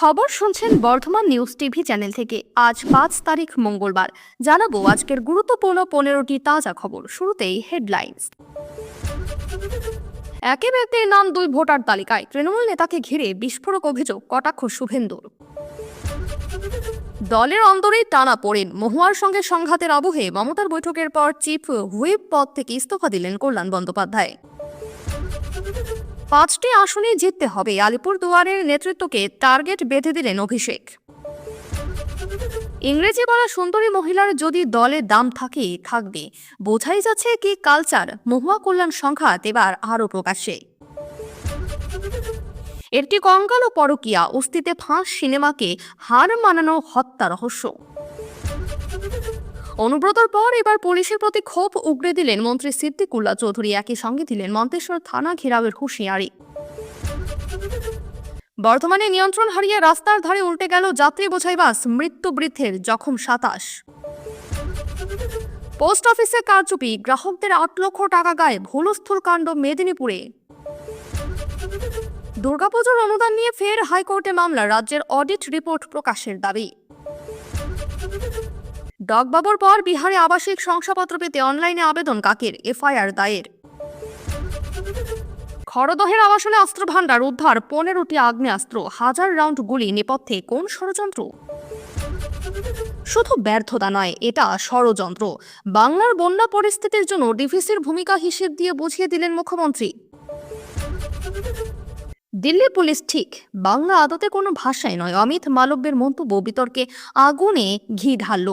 খবর শুনছেন Bardhaman news TV channel থেকে। আজ 5 তারিখ মঙ্গলবার। জানাবো আজকের গুরুত্বপূর্ণ 15টি তাজা খবর। শুরুতেই হেডলাইন্স। একই ব্যক্তির নাম 2 ভোটার তালিকায়, তৃণমূল নেতাকে ঘিরে বিস্ফোরক অভিযোগ, কটাক্ষ শুভেন্দুর। দলের অন্তরেই টানা পড়েন, মহুয়ার সঙ্গে সংঘাতের আবহে মমতার বৈঠকের পর চিফ হুইপ পদ থেকে ইস্তফা দিলেন কল্যাণ বন্দ্যোপাধ্যায়। 5টি আসনে জিততে হবে, আলিপুরদুয়ারের নেতৃত্বকে টার্গেট বেঁধে দিলেন অভিষেক। ইংরেজি বলা সুন্দরী মহিলার যদি দলে দাম থাকবে, বোঝাই যাচ্ছে কি কালচার। মহুয়া কল্যাণ সংঘাত এবার আরও প্রকাশ্যে। একটি কঙ্কাল ও পরকীয়া, অস্তিতে ফাঁস সিনেমাকে হার মানানো হত্যা রহস্য। অনুব্রতর পর এবার পুলিশের প্রতি ক্ষোভ উগরে দিলেন মন্ত্রী সিদ্দিকুল্লাহ চৌধুরী। একই সঙ্গে দিলেন মন্তেশ্বর থানা ঘেরাওয়ের হুঁশিয়ারি। বর্ধমানে নিয়ন্ত্রণ হারিয়ে রাস্তার ধারে উল্টে গেল যাত্রী বোঝাই বাস, মৃত্যু বৃদ্ধের, জখম 27। পোস্ট অফিসে কারচুপি, গ্রাহকদের 8 লক্ষ টাকা গায়েব, হুলস্থুল কাণ্ড মেদিনীপুরে। দুর্গাপুজোর অনুদান নিয়ে ফের হাইকোর্টে মামলা, রাজ্যের অডিট রিপোর্ট প্রকাশের দাবি। ডগবাবুর পর বিহারে আবাসিক শংসাপত্র পেতে অনলাইনে আবেদন কাকের, এফআইআর দায়ের। খড়দহের আবাসনে অস্ত্র ভাণ্ডার উদ্ধার, 15টি আগ্নেয়াস্ত্র, 1000 রাউন্ড গুলি, নেপথ্যে কোন ষড়যন্ত্র? শুধু ব্যর্থতা নয়, এটা ষড়যন্ত্র। বাংলার বন্যা পরিস্থিতির জন্য ডিভিসির ভূমিকা হিসেব দিয়ে বুঝিয়ে দিলেন মুখ্যমন্ত্রী। দিল্লি পুলিশ ঠিক, বাংলা আদতে কোনো ভাষাই নয়, অমিত মালব্যের মন্তব্য বিতর্কে আগুনে ঘি ঢালল।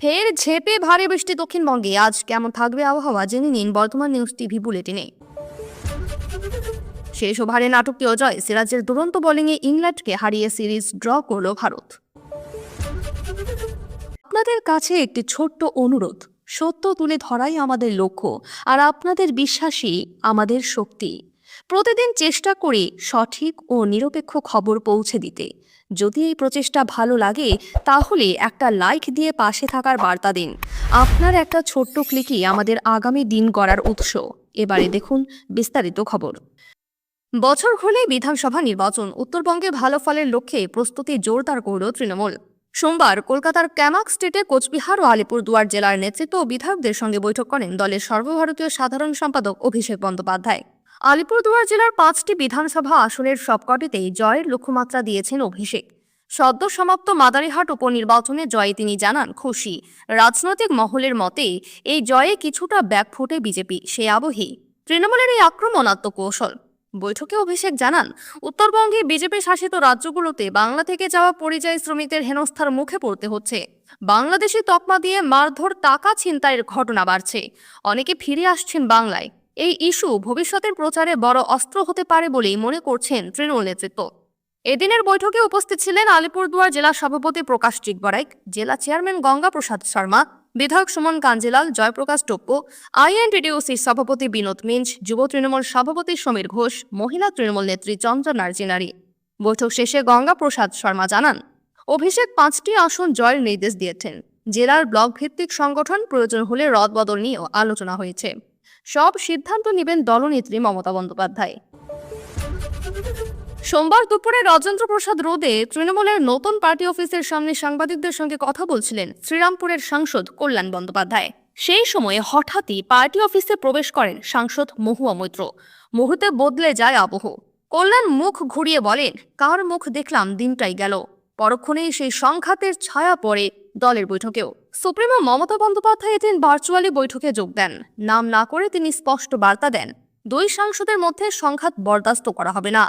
ফের ঝেঁপে ভারী বৃষ্টি দক্ষিণবঙ্গে। আজ কেমন থাকবে আবহাওয়া জেনে নিন বর্তমান নিউজ টিভি বুলেটিনে। শেষ ওভারে নাটকীয় জয়, সিরাজের দুরন্ত বোলিংয়ে ইংল্যান্ডকে হারিয়ে সিরিজ ড্র করল ভারত। আপনাদের কাছে একটি ছোট্ট অনুরোধ, সত্য তুলে ধরাই আমাদের লক্ষ্য, আর আপনাদের বিশ্বাসই আমাদের শক্তি। প্রতিদিন চেষ্টা করি সঠিক ও নিরপেক্ষ খবর পৌঁছে দিতে। যদি এই প্রচেষ্টা ভালো লাগে তাহলে একটা লাইক দিয়ে পাশে থাকার বার্তা দিন। আপনার একটা ছোট্ট ক্লিকই আমাদের আগামী দিন গড়ার উৎস। এবারে দেখুন বিস্তারিত খবর। বছর ঘুরলেই বিধানসভা নির্বাচন, উত্তরবঙ্গে ভালো ফলের লক্ষ্যে প্রস্তুতি জোরদার করল তৃণমূল। সোমবার কলকাতার ক্যামাক স্ট্রিটে কোচবিহার ও আলিপুরদুয়ার জেলার নেতৃত্ব ও বিধায়কদের সঙ্গে বৈঠক করেন দলের সর্বভারতীয় সাধারণ সম্পাদক অভিষেক বন্দ্যোপাধ্যায়। আলিপুরদুয়ার জেলার 5টি বিধানসভা আসনের সবকটিতেই জয়ের লক্ষ্যমাত্রা দিয়েছেন অভিষেক। সদ্য সমাপ্ত মাদারিহাট উপনির্বাচনে জয়ে তিনি জানান খুশি। রাজনৈতিক মহলের মতে এই জয়ে কিছুটা ব্যাকফুটে বিজেপি, সে আবহে তৃণমূলের এই আক্রমণাত্মক কৌশল। বৈঠকে অভিষেক জানান উত্তরবঙ্গে বিজেপি শাসিত রাজ্যগুলোতে বাংলা থেকে যাওয়া পরিযায়ী শ্রমিকদের হেনস্থার মুখে পড়তে হচ্ছে। বাংলাদেশি তকমা দিয়ে মারধর, টাকা ছিনতাইয়ের ঘটনা বাড়ছে। অনেকে ফিরে আসছেন বাংলায়। এই ইস্যু ভবিষ্যতের প্রচারে বড় অস্ত্র হতে পারে বলেই মনে করছেন তৃণমূল নেতৃত্ব। এদিনের বৈঠকে উপস্থিত ছিলেন আলিপুরদুয়ার জেলা সভাপতি প্রকাশ চিকবরাইক, জেলা চেয়ারম্যান গঙ্গা প্রসাদ শর্মা, বিধায়ক সুমন কাঞ্জিলাল, জয়প্রকাশ টোপ্পো, আইএনটিটিউসির সভাপতি বিনোদ মিঞ্জ, যুব তৃণমূল সভাপতি সমীর ঘোষ, মহিলা তৃণমূল নেত্রী চন্দ্রা নার্জিনারি। বৈঠক শেষে গঙ্গা প্রসাদ শর্মা জানান অভিষেক 5টি আসন জয়ের নির্দেশ দিয়েছেন। জেলার ব্লক ভিত্তিক সংগঠন, প্রয়োজন হলে রদবদল নিয়েও আলোচনা হয়েছে। সব সিদ্ধান্ত নেবেন দলনেত্রী মমতা বন্দ্যোপাধ্যায়। সোমবার দুপুরে রাজেন্দ্র প্রসাদ রোডে তৃণমূলের নতুন পার্টি অফিসের সামনে সাংবাদিকদের সঙ্গে কথা বলছিলেন শ্রীরামপুরের সাংসদ কল্যাণ বন্দ্যোপাধ্যায়। সেই সময়ে হঠাৎই পার্টি অফিসে প্রবেশ করেন সাংসদ মহুয়া মৈত্র। মুহূর্তে বদলে যায় আবহ। কল্যাণ মুখ ঘুরিয়ে বলেন, কার মুখ দেখলাম দিনটাই গেল। পরক্ষণেই সেই সংঘাতের ছায়া পড়ে দলের বৈঠকেও। সুপ্রিমো মমতা বন্দ্যোপাধ্যায় এদিন ভার্চুয়ালি বৈঠকে যোগ দেন। নাম না করে তিনি স্পষ্ট বার্তা দেন, 2 সাংসদের মধ্যে সংঘাত বরদাস্ত করা হবে না।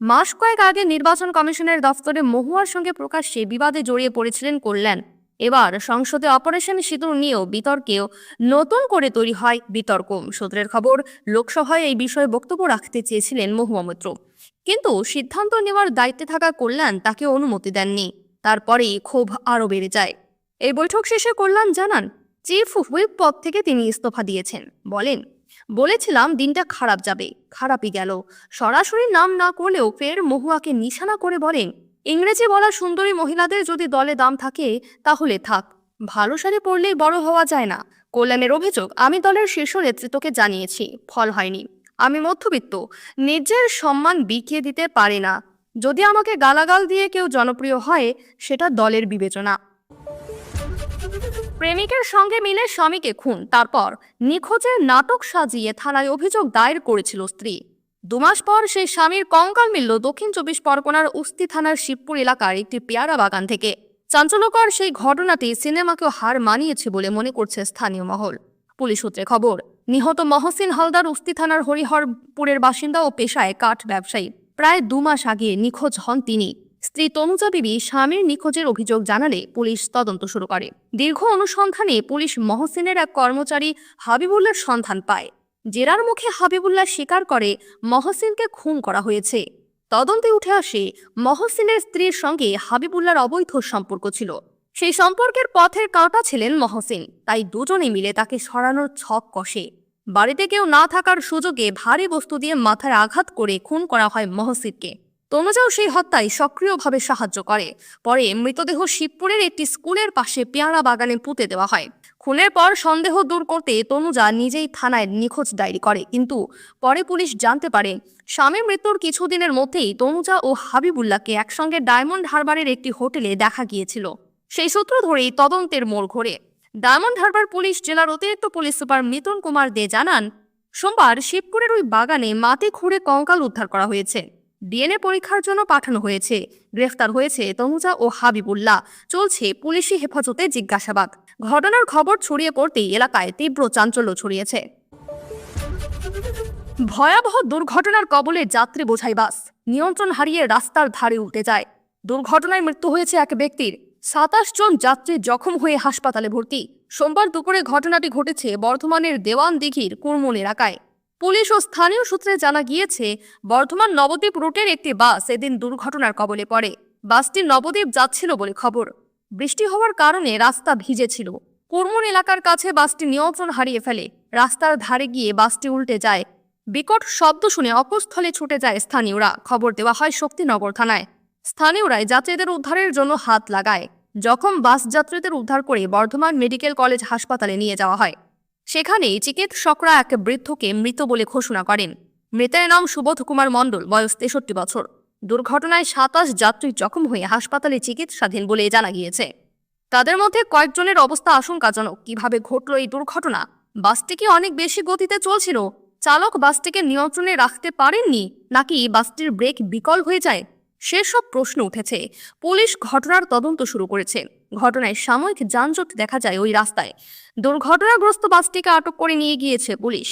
মাস কয়েক আগে নির্বাচন কমিশনের দফতরে মহুয়ার সঙ্গে প্রকাশ্যে বিবাদে জড়িয়ে পড়েছিলেন কল্যাণ। এবার সংসদে অপারেশন সিঁদুর নিয়েও বিতর্কেও নতুন করে তৈরি হয় বিতর্ক। সূত্রের খবর, লোকসভায় এই বিষয়ে বক্তব্য রাখতে চেয়েছিলেন মহুয়া মৈত্র, কিন্তু সিদ্ধান্ত নেওয়ার দায়িত্বে থাকা কল্যাণ তাকে অনুমতি দেননি। তারপরেই ক্ষোভ আরও বেড়ে যায়। এই বৈঠক শেষে কল্যাণ জানান চিফ হুইপ পদ থেকে তিনি ইস্তফা দিয়েছেন। বলেছিলাম দিনটা খারাপ যাবে, খারাপই গেল। সরাসরি নাম না করলেও ফের মহুয়াকে নিশানা করে বলেন, ইংরেজি বলা সুন্দরী মহিলাদের যদি দলে দাম থাকে তাহলে থাক, ভালো শাড়ি পরলেই বড় হওয়া যায় না। কল্যাণের অভিযোগ, আমি দলের শীর্ষ নেতৃত্বকে জানিয়েছি, ফল হয়নি। আমি মধ্যবিত্ত, নিজের সম্মান বিকিয়ে দিতে পারি না। যদি আমাকে গালাগাল দিয়ে কেউ জনপ্রিয় হয়, সেটা দলের বিবেচনা। প্রেমিকের সঙ্গে মিলে স্বামীকে খুন, তারপর নিখোঁজের নাটক সাজিয়ে থানায় অভিযোগ দায়ের করেছিল স্ত্রী। 2 মাস পর সেই স্বামীর কঙ্কাল মিলল দক্ষিণ 24 পরগনার উস্তি থানার শিবপুর এলাকার একটি পেয়ারা বাগান থেকে। চাঞ্চল্যকর সেই ঘটনাটি সিনেমাকেও হার মানিয়েছে বলে মনে করছে স্থানীয় মহল। পুলিশ সূত্রে খবর, নিহত মহসিন হালদার উস্তি থানার হরিহরপুরের বাসিন্দা ও পেশায় কাঠ ব্যবসায়ী। প্রায় 2 মাস আগে নিখোঁজ হন তিনি। স্ত্রী তনুজা বিবি স্বামীর নিখোঁজের অভিযোগ জানালে পুলিশ তদন্ত শুরু করে। দীর্ঘ অনুসন্ধানে পুলিশ মহসিনের এক কর্মচারী হাবিবুল্লাহর সন্ধান পায়। জেরার মুখে হাবিবুল্লাহ স্বীকার করে মহসিনকে খুন করা হয়েছে। তদন্তে উঠে আসে মহসিনের স্ত্রীর সঙ্গে হাবিবুল্লাহর অবৈধ সম্পর্ক ছিল। সেই সম্পর্কের পথের কাঁটা ছিলেন মহসিন, তাই দুজনে মিলে তাকে সরানোর ছক কষে। বাড়িতে কেউ না থাকার সুযোগে ভারী বস্তু দিয়ে মাথায় আঘাত করে খুন করা হয় মহসিনকে। তনুজাও সেই হত্যায় সক্রিয়ভাবে সাহায্য করে। পরে মৃতদেহ শিবপুরের একটি স্কুলের পাশে পেয়ারা বাগানে পুঁতে দেওয়া হয়। খুনের পর সন্দেহ দূর করতে তনুজা নিজেই থানায় নিখোঁজ ডায়েরি করে, কিন্তু পরে পুলিশ জানতে পারে স্বামীর মৃত্যুর কিছুদিনের মধ্যেই তনুজা ও হাবিবুল্লাহকে একসঙ্গে ডায়মন্ড হারবারের একটি হোটেলে দেখা গিয়েছিল। সেই সূত্র ধরেই তদন্তের মোড় ঘোরে। ডায়মন্ড হারবার পুলিশ জেলার অতিরিক্ত পুলিশ সুপার মিথুন কুমার দে জানান, সোমবার শিবপুরের ওই বাগানে মাটি খুঁড়ে কঙ্কাল উদ্ধার করা হয়েছে। ডিএনএ পরীক্ষার জন্য পাঠানো হয়েছে। গ্রেফতার হয়েছে তনুজা ও হাবিবুল্লাহ। চলছে পুলিশি হেফাজতে জিজ্ঞাসাবাদ। ঘটনার খবর ছড়িয়ে পড়তেই এলাকায় তীব্র চাঞ্চল্য ছড়িয়েছে। ভয়াবহ দুর্ঘটনার কবলে যাত্রী বোঝাই বাস, নিয়ন্ত্রণ হারিয়ে রাস্তার ধারে উল্টে যায়। দুর্ঘটনায় মৃত্যু হয়েছে এক ব্যক্তির, 27 জন যাত্রী জখম হয়ে হাসপাতালে ভর্তি। সোমবার দুপুরে ঘটনাটি ঘটেছে বর্ধমানের দেওয়ানদিঘির কুরমুন এলাকায়। পুলিশ ও স্থানীয় সূত্রে জানা গিয়েছে, বর্ধমান নবদ্বীপ রুটের একটি বাস এদিন দুর্ঘটনার কবলে পড়ে। বাসটি নবদ্বীপ যাচ্ছিল বলে খবর। বৃষ্টি হওয়ার কারণে রাস্তা ভিজেছিল। কুরমুন এলাকার কাছে বাসটি নিয়ন্ত্রণ হারিয়ে ফেলে। রাস্তার ধারে গিয়ে বাসটি উল্টে যায়। বিকট শব্দ শুনে অকুস্থলে ছুটে যায় স্থানীয়রা। খবর দেওয়া হয় শক্তিনগর থানায়। স্থানীয়রাই যাত্রীদের উদ্ধারের জন্য হাত লাগায়। জখম বাস যাত্রীদের উদ্ধার করে বর্ধমান মেডিকেল কলেজ হাসপাতালে নিয়ে যাওয়া হয়। সেখানেই চিকিৎসকরা এক বৃদ্ধকে মৃত বলে ঘোষণা করেন। মৃতের নাম সুবোধ কুমার মণ্ডল, বয়স 63 বছর। দুর্ঘটনায় 27 যাত্রী জখম হয়ে হাসপাতালে চিকিৎসাধীন বলে জানা গিয়েছে। তাদের মধ্যে কয়েকজনের অবস্থা আশঙ্কাজনক। কিভাবে ঘটল এই দুর্ঘটনা? বাসটি কি অনেক বেশি গতিতে চলছিল? চালক বাসটিকে নিয়ন্ত্রণে রাখতে পারেননি, নাকি বাসটির ব্রেক বিকল হয়ে যায়? সেসব প্রশ্ন উঠেছে। পুলিশ ঘটনার তদন্ত শুরু করেছে। ঘটনায় সাময়িক যানজট দেখা যায় ওই রাস্তায়। দুর্ঘটনাগ্রস্ত বাসটিকে আটক করে নিয়ে গিয়েছে পুলিশ।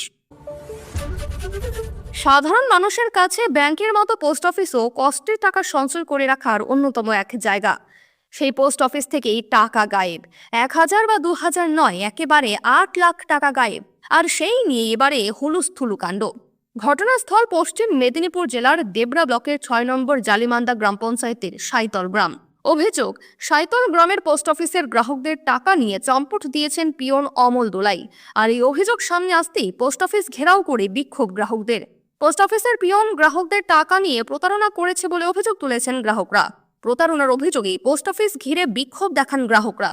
সাধারণ মানুষের কাছে ব্যাংকের মতো পোস্ট অফিসও কষ্টের টাকা সঞ্চয় করে রাখার অন্যতম এক জায়গা। সেই পোস্ট অফিস থেকেই টাকা গায়েব। 1000 বা 2000 নয়, একেবারে 8 লাখ টাকা গায়েব। আর সেই নিয়ে এবারে হুলুস্থুলু কাণ্ড। ঘটনাস্থল পশ্চিম মেদিনীপুর জেলার দেবরা ব্লকের 6 নম্বর জালিমান্দা গ্রাম পঞ্চায়েতের সাইতল গ্রাম। অভিযোগ, সাইতল গ্রামের পোস্ট অফিসের গ্রাহকদের টাকা নিয়ে চম্পট দিয়েছেন পিয়ন অমল দোলাই। আর এই অভিযোগ সামনে আসতেই পোস্ট অফিস ঘেরাও করে বিক্ষোভ গ্রাহকদের। পোস্ট অফিসের পিয়ন গ্রাহকদের টাকা নিয়ে প্রতারণা করেছে বলে অভিযোগ তুলেছেন গ্রাহকরা। প্রতারণার অভিযোগে পোস্ট অফিস ঘিরে বিক্ষোভ দেখান গ্রাহকরা।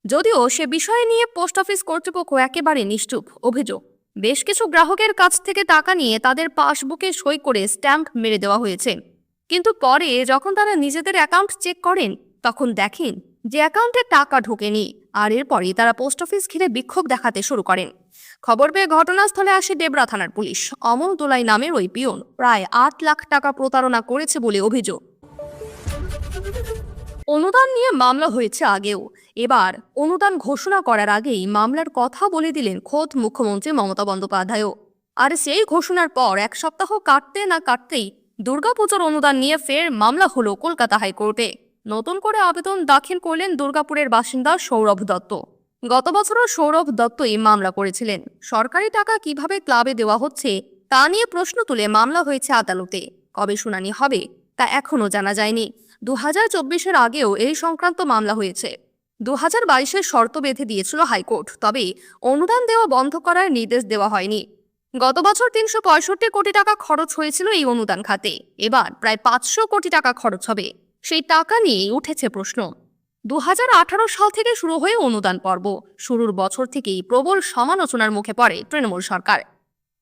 যদিও সে বিষয়ে নিয়ে পোস্ট অফিস কর্তৃপক্ষ একেবারে নিশ্চুপ। অভিযোগ, বেশ কিছু গ্রাহকের কাছ থেকে টাকা নিয়ে তাদের পাসবুকে সই করে স্ট্যাম্প মেরে দেওয়া হয়েছে। কিন্তু পরে যখন তারা নিজেদের অ্যাকাউন্ট চেক করেন, তখন দেখেন যে অ্যাকাউন্টে টাকা ঢোকেনি। আর এরপরই তারা পোস্ট অফিস ঘিরে বিক্ষোভ দেখাতে শুরু করেন। খবর পেয়ে ঘটনাস্থলে আসে ডেবরা থানার পুলিশ। অমল দোলাই নামের ওই পিয়ন প্রায় 8 লাখ টাকা প্রতারণা করেছে বলে অভিযোগ। অনুদান নিয়ে মামলা হয়েছে আগেও। এবার অনুদান ঘোষণা করার আগেই মামলার কথা বলে দিলেন খোদ মুখ্যমন্ত্রী মমতা বন্দ্যোপাধ্যায়ও। আর সেই ঘোষণার পর 1 সপ্তাহ কাটতে না কাটতেই দুর্গাপুজোর অনুদান নিয়ে ফের মামলা হলো কলকাতা হাইকোর্টে। নতুন করে আবেদন দাখিল করলেন দুর্গাপুরের বাসিন্দা সৌরভ দত্ত। গত বছরও সৌরভ দত্তই মামলা করেছিলেন। সরকারি টাকা কিভাবে ক্লাবে দেওয়া হচ্ছে তা নিয়ে প্রশ্ন তুলে মামলা হয়েছে আদালতে। কবে শুনানি হবে তা এখনও জানা যায়নি। 2024-এর আগেও এই সংক্রান্ত মামলা হয়েছে। 2022-এর শর্ত বেঁধে দিয়েছিল হাইকোর্ট, তবে অনুদান দেওয়া বন্ধ করার নির্দেশ দেওয়া হয়নি। গত বছর 365 কোটি টাকা খরচ হয়েছিল এই অনুদান খাতে। এবার প্রায় 500 কোটি টাকা খরচ হবে। সেই টাকা নিয়েই উঠেছে প্রশ্ন। 2018 সাল থেকে শুরু হয়ে অনুদান পর্ব শুরুর বছর থেকেই প্রবল সমালোচনার মুখে পড়ে তৃণমূল সরকার।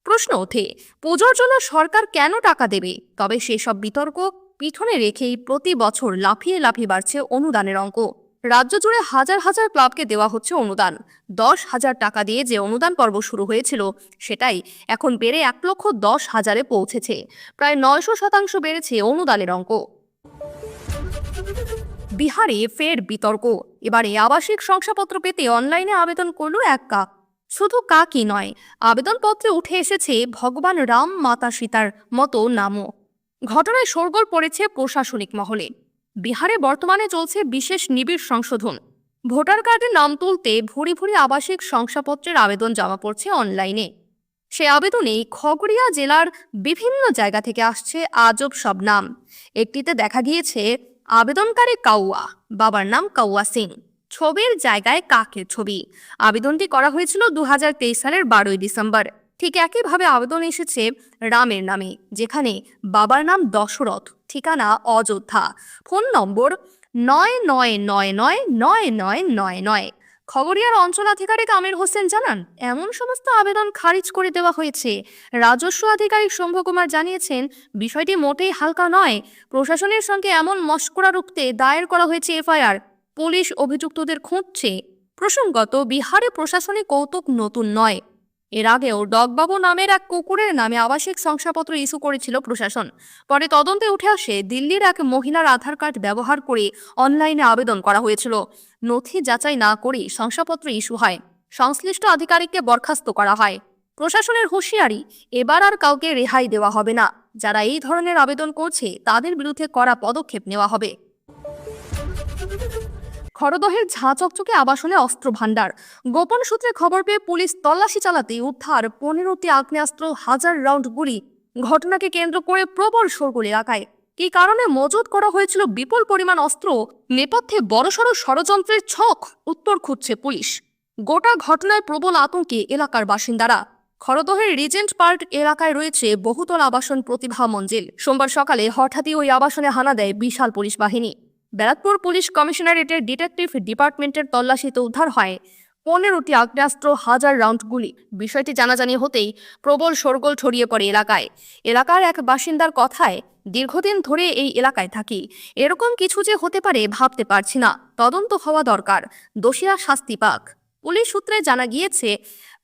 প্রশ্ন ওঠে, পুজোর জন্য সরকার কেন টাকা দেবে? তবে সেসব বিতর্ক পিছনে রেখেই প্রতি বছর লাফিয়ে লাফিয়ে বাড়ছে অনুদানের অঙ্ক। রাজ্য জুড়ে হাজার হাজার ক্লাবকে দেওয়া হচ্ছে অনুদান। 10,000 টাকা দিয়ে যে অনুদান পর্ব শুরু হয়েছিল, সেটাই এখন বেড়ে 1,10,000-এ পৌঁছেছে। প্রায় 900% বেড়েছে অনুদানের অঙ্ক। বিহারে ফের বিতর্ক। এবারে আবাসিক শংসাপত্র পেতে অনলাইনে আবেদন করল এক কাক। শুধু কাকই নয়, আবেদনপত্রে উঠে এসেছে ভগবান রাম, মাতা সীতার মতো নামও। ঘটনায় শোরগোল পড়েছে প্রশাসনিক মহলে। বিহারে বর্তমানে চলছে বিশেষ নিবিড় সংশোধন। ভোটার কার্ডে নাম তুলতে ভুরি ভুরি আবাসিক শংসাপত্রের আবেদন জমা পড়ছে অনলাইনে। সে আবেদনেই খগড়িয়া জেলার বিভিন্ন জায়গা থেকে আসছে আজব সব নাম। একটিতে দেখা গিয়েছে আবেদনকারী কাউয়া, বাবার নাম কাউয়া সিং, ছবির জায়গায় কাকের ছবি। আবেদনটি করা হয়েছিল 2023 সালের 12ই ডিসেম্বর। ঠিক একইভাবে আবেদন এসেছে রামের নামে, যেখানে বাবার নাম দশরথ, ঠিকানা অযোধ্যা, ফোন নম্বর 99999999। খগড়িয়ার অঞ্চলাধিকারিক আমির হোসেন জানান, এমন সমস্ত আবেদন খারিজ করে দেওয়া হয়েছে। রাজস্ব আধিকারিক শম্ভু কুমার জানিয়েছেন, বিষয়টি মোটেই হালকা নয়। প্রশাসনের সঙ্গে এমন মশকরা রুখতে দায়ের করা হয়েছে এফআইআর। পুলিশ অভিযুক্তদের খুঁজছে। প্রসঙ্গত, বিহারে প্রশাসনিক কৌতুক নতুন নয়। এর আগেও ডগবাবু নামের এক কুকুরের নামে আবাসিক শংসাপত্র ইস্যু করেছিল প্রশাসন। পরে তদন্তে উঠে আসে দিল্লির এক মহিলার আধার কার্ড ব্যবহার করে অনলাইনে আবেদন করা হয়েছিল। নথি যাচাই না করেই শংসাপত্র ইস্যু হয়। সংশ্লিষ্ট আধিকারিককে বরখাস্ত করা হয়। প্রশাসনের হুঁশিয়ারি, এবার আর কাউকে রেহাই দেওয়া হবে না। যারা এই ধরনের আবেদন করছে, তাদের বিরুদ্ধে কড়া পদক্ষেপ নেওয়া হবে। খড়দহের ঝাঁ চকচকে আবাসনে অস্ত্র ভাণ্ডার। গোপন সূত্রে খবর পেয়ে পুলিশ তল্লাশি চালাতে উদ্ধার 15টি আগ্নেয়াস্ত্র, 1000 রাউন্ড গুলি। ঘটনাকে কেন্দ্র করে প্রবল শোরগোল এলাকায়। কি কারণে মজুত করা হয়েছিল বিপুল পরিমাণ অস্ত্র? নেপথ্যে বড়সড় ষড়যন্ত্রের ছক, উত্তর খুঁজছে পুলিশ। গোটা ঘটনায় প্রবল আতঙ্কে এলাকার বাসিন্দারা। খড়দহের রিজেন্ট পার্ক এলাকায় রয়েছে বহুতল আবাসন প্রতিভা মঞ্জিল। সোমবার সকালে হঠাৎই ওই আবাসনে হানা দেয় বিশাল পুলিশ বাহিনী। ব্যারাকপুর পুলিশ কমিশনারেটের ডিটেকটিভ ডিপার্টমেন্টের তল্লাশিতে উদ্ধার হয় 15টি আগ্নেয়াস্ত্র, 1000 রাউন্ড গুলি। বিষয়টি জানাজানি হতেই প্রবল শোরগোল ছড়িয়ে পড়ে এলাকায়। এলাকার এক বাসিন্দার কথায়, দীর্ঘদিন ধরে এই এলাকায় থাকি, এরকম কিছু যে হতে পারে ভাবতে পারছি না। তদন্ত হওয়া দরকার, দোষীরা শাস্তি পাক। পুলিশ সূত্রে জানা গিয়েছে,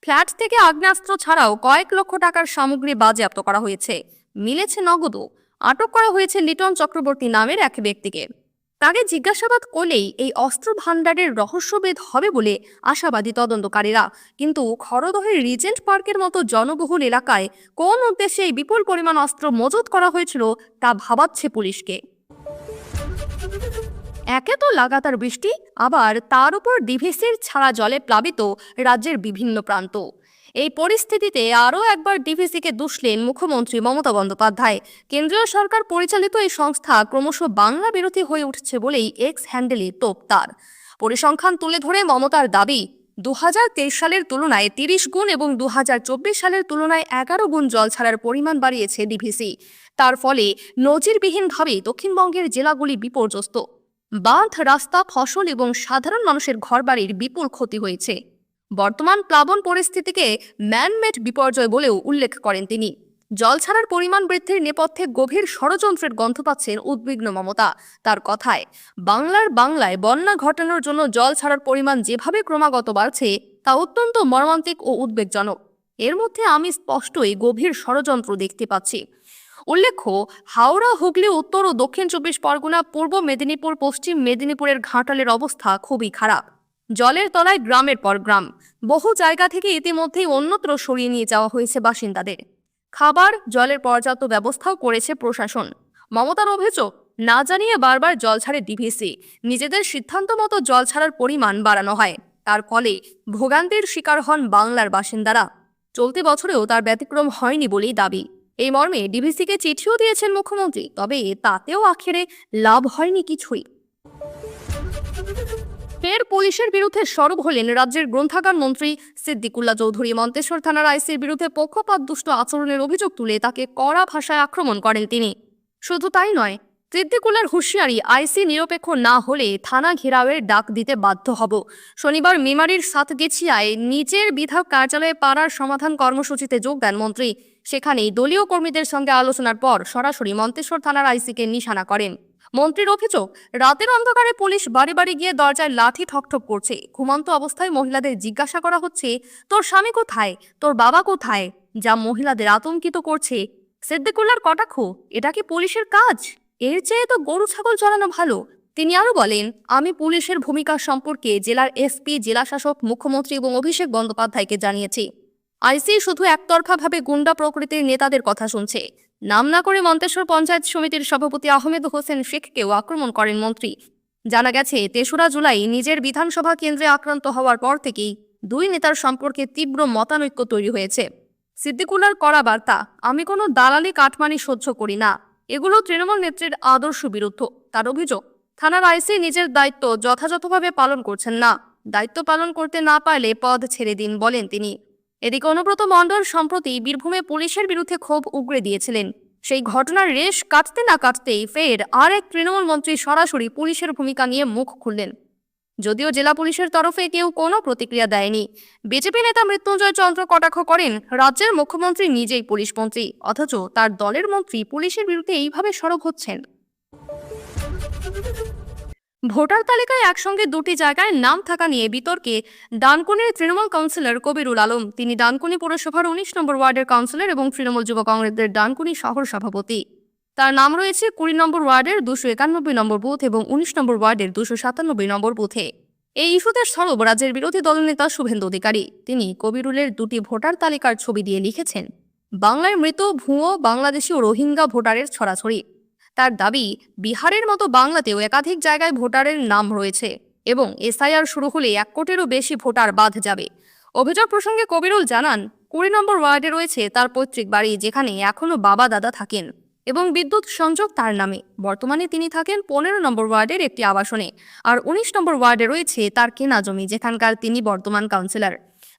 ফ্ল্যাট থেকে আগ্নেয়াস্ত্র ছাড়াও কয়েক লক্ষ টাকার সামগ্রী বাজেয়াপ্ত করা হয়েছে। মিলেছে নগদও। আটক করা হয়েছে লিটন চক্রবর্তী নামের এক ব্যক্তিকে। তাকে জিজ্ঞাসাবাদ করলেই এই অস্ত্র ভাণ্ডারের রহস্যভেদ হবে বলে আশাবাদী তদন্তকারীরা। কিন্তু খড়দহের রিজেন্ট পার্কের মতো জনবহুল এলাকায় কোন উদ্দেশ্যে এই বিপুল পরিমাণ অস্ত্র মজুত করা হয়েছিল তা ভাবাচ্ছে পুলিশকে। একে তো লাগাতার বৃষ্টি, আবার তার উপর ডিভিসির ছাড়া জলে প্লাবিত রাজ্যের বিভিন্ন প্রান্ত। এই পরিস্থিতিতে আরও একবার ডিভিসিকে দুষলেন মুখ্যমন্ত্রী মমতা বন্দ্যোপাধ্যায়। কেন্দ্রীয় সরকার পরিচালিত এই সংস্থা ক্রমশ বাংলা বিরোধী হয়ে উঠছে বলেই এক্স হ্যান্ডেলে তোপ তার। পরিসংখ্যান তুলে ধরে মমতার দাবি, 2023 সালের তুলনায় 30 গুণ এবং 2024 সালের তুলনায় 11 গুণ জল ছাড়ার পরিমাণ বাড়িয়েছে ডিভিসি। তার ফলে নজিরবিহীনভাবে দক্ষিণবঙ্গের জেলাগুলি বিপর্যস্ত। বাঁধ, রাস্তা, ফসল এবং সাধারণ মানুষের ঘরবাড়ির বিপুল ক্ষতি হয়েছে। বর্তমান প্লাবন পরিস্থিতিকে ম্যানমেড বিপর্যয় বলেও উল্লেখ করেন তিনি। জল ছাড়ার পরিমাণ বৃদ্ধির নেপথ্যে গভীর ষড়যন্ত্রের গন্ধ পাচ্ছেন উদ্বিগ্ন মমতা। তার কথায়, বাংলায় বন্যা ঘটানোর জন্য জল ছাড়ার পরিমাণ যেভাবে ক্রমাগত বাড়ছে, তা অত্যন্ত মর্মান্তিক ও উদ্বেগজনক। এর মধ্যে আমি স্পষ্টই গভীর ষড়যন্ত্র দেখতে পাচ্ছি। উল্লেখ্য, হাওড়া, হুগলি, উত্তর ও দক্ষিণ 24 পরগনা, পূর্ব মেদিনীপুর, পশ্চিম মেদিনীপুরের ঘাটালের অবস্থা খুবই খারাপ। জলের তলায় গ্রামের পর গ্রাম। বহু জায়গা থেকে ইতিমধ্যেই অন্যত্র সরিয়ে নিয়ে যাওয়া হয়েছে বাসিন্দাদের। খাবার, জলের পর্যাপ্ত ব্যবস্থাও করেছে প্রশাসন। মমতার অভিযোগ, না জানিয়ে বারবার জল ছাড়ে ডিভিসি। নিজেদের সিদ্ধান্ত মতো জল ছাড়ার পরিমাণ বাড়ানো হয়। তার ফলে ভোগান্তির শিকার হন বাংলার বাসিন্দারা। চলতি বছরেও তার ব্যতিক্রম হয়নি বলেই দাবি। এই মর্মে ডিভিসিকে চিঠিও দিয়েছেন মুখ্যমন্ত্রী, তবে তাতেও আখেরে লাভ হয়নি কিছুই। ফের পুলিশের বিরুদ্ধে সরব হলেন রাজ্যের গ্রন্থাগার মন্ত্রী সিদ্দিকুল্লাহ চৌধুরী। মন্তেশ্বর থানার আইসির বিরুদ্ধে পক্ষপাতদুষ্ট আচরণের অভিযোগ তুলে তাকে কড়া ভাষায় আক্রমণ করেন তিনি। শুধু তাই নয়, সিদ্দিকুল্লার হুঁশিয়ারি, আইসি নিরপেক্ষ না হলে থানা ঘেরাওয়ের ডাক দিতে বাধ্য হব। শনিবার মেমারির সাতগেছিয়ায় নিজের বিধায়ক কার্যালয়ে পাড়ার সমাধান কর্মসূচিতে যোগ দেন মন্ত্রী। সেখানেই দলীয় কর্মীদের সঙ্গে আলোচনার পর সরাসরি মন্তেশ্বর থানার আইসিকে নিশানা করেন। মন্ত্রীর অভিযোগ, রাতের অন্ধকারে পুলিশ বাড়ি বাড়ি গিয়ে দরজায় লাঠি ঠকঠক করছে। ঘুমন্ত অবস্থায় মহিলাদের জিজ্ঞাসা করা হচ্ছে, তোর স্বামী কোথায়, তোর বাবা কোথায়, যা মহিলাদের আতঙ্কিত করছে। সিদ্দিকুল্লার কটাক্ষ, এটা কি পুলিশের কাজ? এর চেয়ে তো গরু ছাগল চড়ানো ভালো। তিনি আরো বলেন, আমি পুলিশের ভূমিকা সম্পর্কে জেলার এসপি, জেলাশাসক, মুখ্যমন্ত্রী এবং অভিষেক বন্দ্যোপাধ্যায়কে জানিয়েছি। আইসি শুধু একতরফাভাবে গুন্ডা প্রকৃতির নেতাদের কথা শুনছে। নাম না করে মন্তেশ্বর পঞ্চায়েত সমিতির সভাপতি আহমেদ হোসেন শেখকেও আক্রমণ করেন মন্ত্রী। জানা গেছে, ৩রা জুলাই নিজের বিধানসভা কেন্দ্রে আক্রান্ত হওয়ার পর থেকেই দুই নেতার সম্পর্কে তীব্র মতানৈক্য তৈরি হয়েছে। সিদ্দিকুল্লার কড়া বার্তা, আমি কোনো দালালি কাটমানি সহ্য করি না। এগুলো তৃণমূল নেত্রীর আদর্শ বিরুদ্ধ। তার অভিযোগ, থানার আইসি নিজের দায়িত্ব যথাযথভাবে পালন করছেন না। দায়িত্ব পালন করতে না পারলে পদ ছেড়ে দিন, বলেন তিনি। এদিকে অনুব্রত মণ্ডল সম্প্রতি বীরভূমে পুলিশের বিরুদ্ধে ক্ষোভ উগরে দিয়েছিলেন। সেই ঘটনার রেশ কাটতে না কাটতেই ফের আর এক তৃণমূল মন্ত্রী সরাসরি পুলিশের ভূমিকা নিয়ে মুখ খুললেন। যদিও জেলা পুলিশের তরফে কেউ কোনো প্রতিক্রিয়া দেয়নি। বিজেপি নেতা মৃত্যুঞ্জয় চন্দ্র কটাক্ষ করেন, রাজ্যের মুখ্যমন্ত্রী নিজেই পুলিশ মন্ত্রী, অথচ তার দলের মন্ত্রী পুলিশের বিরুদ্ধে এইভাবে সরব হচ্ছেন। ভোটার তালিকায় একসঙ্গে দুটি জায়গায় নাম থাকা নিয়ে বিতর্কে ডানকুনির তৃণমূল কাউন্সিলর কবিরুল আলম। তিনি ডানকুনি পৌরসভার ১৯ নম্বর ওয়ার্ডের কাউন্সিলর এবং তৃণমূল যুব কংগ্রেসের ডানকুনি শহর সভাপতি। তার নাম রয়েছে ২০ নম্বর ওয়ার্ডের ২৯১ নম্বর বুথ এবং ১৯ নম্বর ওয়ার্ডের ২৯৭ নম্বর বুথে। এই ইস্যুতে সরব রাজ্যের বিরোধী দলনেতা শুভেন্দু অধিকারী। তিনি কবিরুলের দুটি ভোটার তালিকার ছবি দিয়ে লিখেছেন, বাংলায় মৃত, ভুয়ো বাংলাদেশি ও রোহিঙ্গা ভোটারের ছড়াছড়ি। তার দাবি, বিহারের মতো বাংলাতেও একাধিক জায়গায় ভোটারের নাম রয়েছে এবং এসআইআর শুরু হলে ১ কোটিরও বেশি ভোটার বাদ যাবে। অভিযোগ প্রসঙ্গে কবিরুল জানান, ২০ নম্বর ওয়ার্ডে রয়েছে তার পৈতৃক বাড়ি, যেখানে এখনও বাবা দাদা থাকেন এবং বিদ্যুৎ সংযোগ তার নামে। বর্তমানে তিনি থাকেন ১৫ নম্বর ওয়ার্ডের একটি আবাসনে। আর ১৯ নম্বর ওয়ার্ডে রয়েছে তার কেনা জমি, যেখানকার তিনি বর্তমান কাউন্সিলর।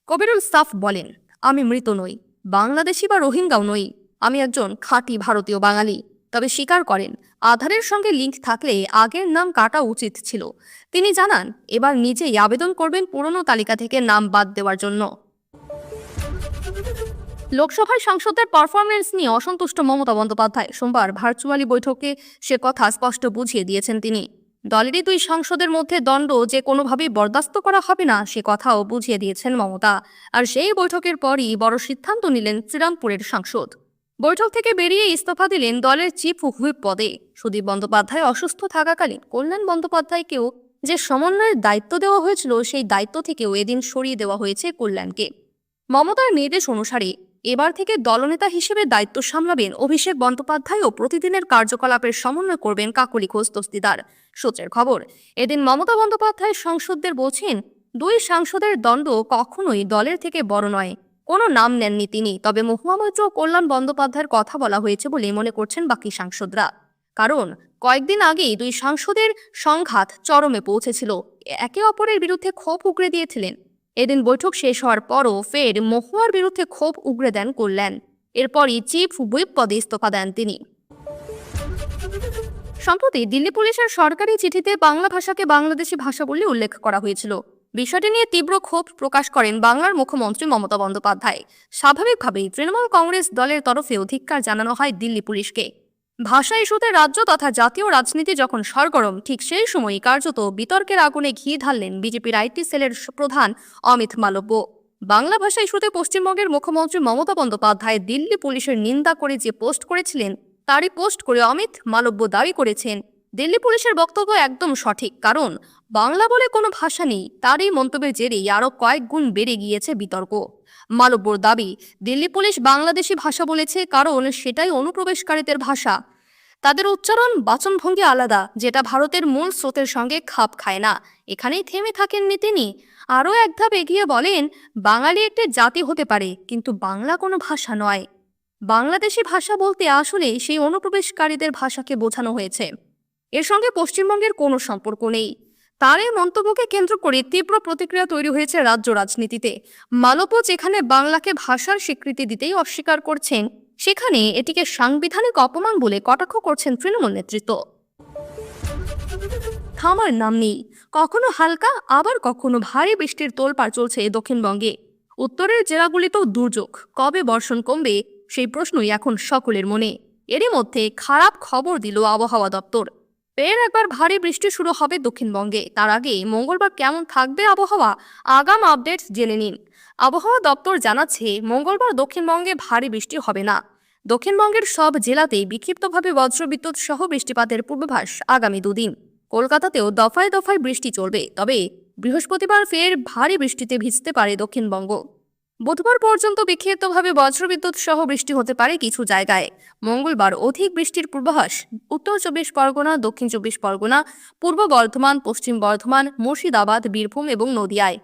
কবিরুল সাফ বলেন, আমি মৃত নই, বাংলাদেশি বা রোহিঙ্গাও নই, আমি একজন খাঁটি ভারতীয় বাঙালি। তবে স্বীকার করেন, আধারের সঙ্গে লিঙ্ক থাকলে আগের নাম কাটা উচিত ছিল। তিনি জানান, এবার নিজেই আবেদন করবেন পুরনো তালিকা থেকে নাম বাদ দেওয়ার জন্য। লোকসভায় সাংসদদের পারফরমেন্স নিয়ে অসন্তুষ্ট মমতা বন্দ্যোপাধ্যায়। সোমবার ভার্চুয়ালি বৈঠকে সে কথা স্পষ্ট বুঝিয়ে দিয়েছেন তিনি। দলেরই দুই সাংসদের মধ্যে দ্বন্দ্ব যে কোনোভাবেই বরদাস্ত করা হবে না, সে কথাও বুঝিয়ে দিয়েছেন মমতা। আর সেই বৈঠকের পরই বড় সিদ্ধান্ত নিলেন শ্রীরামপুরের সাংসদ। বৈঠক থেকে বেরিয়ে ইস্তফা দিলেন দলের চিফ হুইপ পদে। সুদীপ বন্দ্যোপাধ্যায় অসুস্থ থাকাকালীন কল্যাণ বন্দ্যোপাধ্যায়কেও যে সমন্বয়ের দায়িত্ব দেওয়া হয়েছিল, সেই দায়িত্ব থেকেও এদিন সরিয়ে দেওয়া হয়েছে কল্যাণকে। মমতার নির্দেশ অনুসারে এবার থেকে দলনেতা হিসেবে দায়িত্ব সামলাবেন অভিষেক বন্দ্যোপাধ্যায় ও প্রতিদিনের কার্যকলাপের সমন্বয় করবেন কাকলি ঘোষ দস্তিদার। সূত্রের খবর, এদিন মমতা বন্দ্যোপাধ্যায় সাংসদদের বলছেন, দুই সাংসদের দ্বন্দ্ব কখনোই দলের থেকে বড় নয়। কোনো নাম নেননি তিনি, তবে মহুয়া মৈত্র ও কল্যাণ বন্দ্যোপাধ্যায়ের কথা বলা হয়েছে বলে মনে করছেন বাকি সাংসদরা। কারণ কয়েকদিন আগেই দুই সাংসদের সংঘাত চরমে পৌঁছেছিল, একে অপরের বিরুদ্ধে ক্ষোভ উগরে দিয়েছিলেন। এদিন বৈঠক শেষ হওয়ার পরও ফের মহুয়ার বিরুদ্ধে ক্ষোভ উগরে দেন কল্যাণ। এরপরই চিফ হুইপ পদে ইস্তফা দেন তিনি। সম্প্রতি দিল্লি পুলিশের সরকারি চিঠিতে বাংলা ভাষাকে বাংলাদেশি ভাষা বলে উল্লেখ করা হয়েছিল। বিষয়টি নিয়ে তীব্র ক্ষোভ প্রকাশ করেন বাংলার মুখ্যমন্ত্রী মমতা বন্দ্যোপাধ্যায়। স্বাভাবিকভাবেই তৃণমূল কংগ্রেস দলের তরফেও ধিক্কার জানানো হয় দিল্লি পুলিশকে। ভাষা ইস্যুতে রাজ্য তথা জাতীয় রাজনীতি যখন সরগরম, ঠিক সেই সময়ই কার্যত বিতর্কের আগুনে ঘি ঢাললেন বিজেপির আইটি সেলের প্রধান অমিত মালব্য। বাংলা ভাষা ইস্যুতে পশ্চিমবঙ্গের মুখ্যমন্ত্রী মমতা বন্দ্যোপাধ্যায় দিল্লি পুলিশের নিন্দা করে যে পোস্ট করেছিলেন, তারই পোস্ট করে অমিত মালব্য দাবি করেছেন, দিল্লি পুলিশের বক্তব্য একদম সঠিক, কারণ বাংলা বলে কোনো ভাষা নেই। তার এই মন্তব্যের জেরেই আরও কয়েক গুণ বেড়ে গিয়েছে বিতর্ক। মালব্যর দাবি, দিল্লি পুলিশ বাংলাদেশি ভাষা বলেছে কারণ সেটাই অনুপ্রবেশকারীদের ভাষা। তাদের উচ্চারণ, বাচনভঙ্গি আলাদা, যেটা ভারতের মূল স্রোতের সঙ্গে খাপ খায় না। এখানেই থেমে থাকেননি তিনি, আরও এক ধাপ এগিয়ে বলেন, বাঙালি একটি জাতি হতে পারে, কিন্তু বাংলা কোনো ভাষা নয়। বাংলাদেশি ভাষা বলতে আসলে সেই অনুপ্রবেশকারীদের ভাষাকে বোঝানো হয়েছে। এর সঙ্গে পশ্চিমবঙ্গের কোনো সম্পর্ক নেই। তার এই মন্তব্যকে কেন্দ্র করে তীব্র প্রতিক্রিয়া তৈরি হয়েছে রাজ্য রাজনীতিতে। মালব্য যেখানে বাংলাকে ভাষার স্বীকৃতি দিতেই অস্বীকার করছেন, সেখানে এটিকে সাংবিধানিক অপমান বলে কটাক্ষ করছেন তৃণমূল নেতৃত্ব। থামার নাম নেই। কখনো হালকা আবার কখনো ভারী বৃষ্টির তোলপাড় চলছে দক্ষিণবঙ্গে। উত্তরের জেলাগুলিতেও দুর্যোগ। কবে বর্ষণ কমবে সেই প্রশ্নই এখন সকলের মনে। এরই মধ্যে খারাপ খবর দিল আবহাওয়া দপ্তর। ফের একবার ভারী বৃষ্টি শুরু হবে দক্ষিণবঙ্গে। তার আগে মঙ্গলবার কেমন থাকবে আবহাওয়া, আগাম আপডেট জেনে নিন। আবহাওয়া দপ্তর জানাচ্ছে মঙ্গলবার দক্ষিণবঙ্গে ভারী বৃষ্টি হবে না। দক্ষিণবঙ্গের সব জেলাতেই বিক্ষিপ্তভাবে বজ্রবিদ্যুৎ সহ বৃষ্টিপাতের পূর্বাভাস আগামী দুদিন। কলকাতাতেও দফায় দফায় বৃষ্টি চলবে, তবে বৃহস্পতিবার ফের ভারী বৃষ্টিতে ভিজতে পারে দক্ষিণবঙ্গ। বুধবার পর্যন্ত বিক্ষিপ্তভাবে বজ্রবিদ্যুৎ সহ বৃষ্টি হতে পারে কিছু জায়গায়। মঙ্গলবার অধিক বৃষ্টির পূর্বাভাস উত্তর চব্বিশ পরগনা, দক্ষিণ চব্বিশ পরগনা, পূর্ব বর্ধমান, পশ্চিম বর্ধমান, মুর্শিদাবাদ, বীরভূম এবং নদিয়ায়।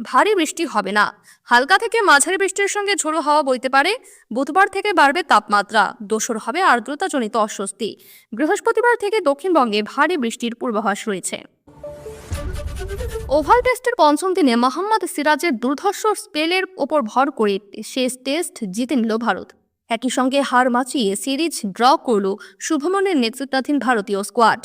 ভারী বৃষ্টি হবে না, হালকা থেকে মাঝারি বৃষ্টির সঙ্গে ঝোড়ো হাওয়া বইতে পারে। বুধবার থেকে বাড়বে তাপমাত্রা, দোসর হবে আর্দ্রতাজনিত অস্বস্তি। বৃহস্পতিবার থেকে দক্ষিণবঙ্গে ভারী বৃষ্টির পূর্বাভাস রয়েছে। ওভাল টেস্টের পঞ্চম দিনে মোহাম্মদ সিরাজের দুর্ধর্ষ স্পেলের ওপর ভর করে শেষ টেস্ট জিতে নিল ভারত। একই সঙ্গে হার মাচিয়ে সিরিজ ড্র করল শুভমনের নেতৃত্বাধীন ভারতীয় স্কোয়াড।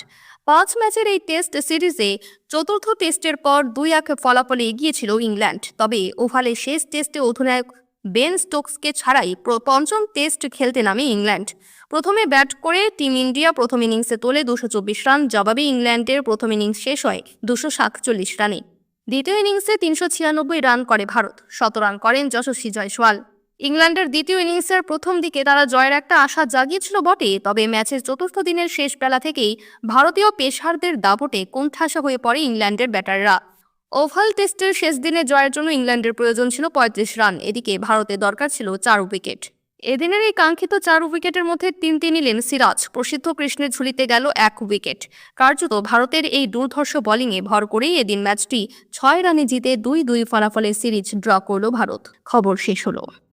5 ম্যাচের এই টেস্ট সিরিজে চতুর্থ টেস্টের পর 2-1 ফলাফলে এগিয়েছিল ইংল্যান্ড। তবে ওভালে শেষ টেস্টে অধিনায়ক বেন স্টোকসকে ছাড়াই পঞ্চম টেস্ট খেলতে নামে ইংল্যান্ড। প্রথমে ব্যাট করে টিম ইন্ডিয়া প্রথম ইনিংসে তোলে 224 রান। জবাবে ইংল্যান্ডের প্রথম ইনিংস শেষ হয় 247 রানে। দ্বিতীয় ইনিংসে 396 রান করে ভারত, 100 রান করেন যশস্বী জয়সওয়াল। ইংল্যান্ডের দ্বিতীয় ইনিংসের প্রথম দিকে তারা জয়ের একটা আশা জাগিয়েছিল বটে, তবে ম্যাচের চতুর্থ দিনের শেষ বেলা থেকেই ভারতীয় পেসারদের দাপটে কোণঠাসা হয়ে পড়ে ইংল্যান্ডের ব্যাটাররা। ওভাল টেস্টের শেষ দিনে জয়ের জন্য ইংল্যান্ডের প্রয়োজন ছিল 35 রান, এদিকে ভারতের দরকার ছিল 4 উইকেট। এদিনের এই কাঙ্ক্ষিত 4 উইকেটের মধ্যে 3 নিলেন সিরাজ। প্রসিদ্ধ কৃষ্ণের ঝুলিতে গেল 1 উইকেট। কার্যত ভারতের এই দুর্ধর্ষ বোলিংয়ে ভর করেই এদিন ম্যাচটি 6 রানে জিতে 2-2 ফলাফলে সিরিজ ড্র করল ভারত। খবর শেষ হলো।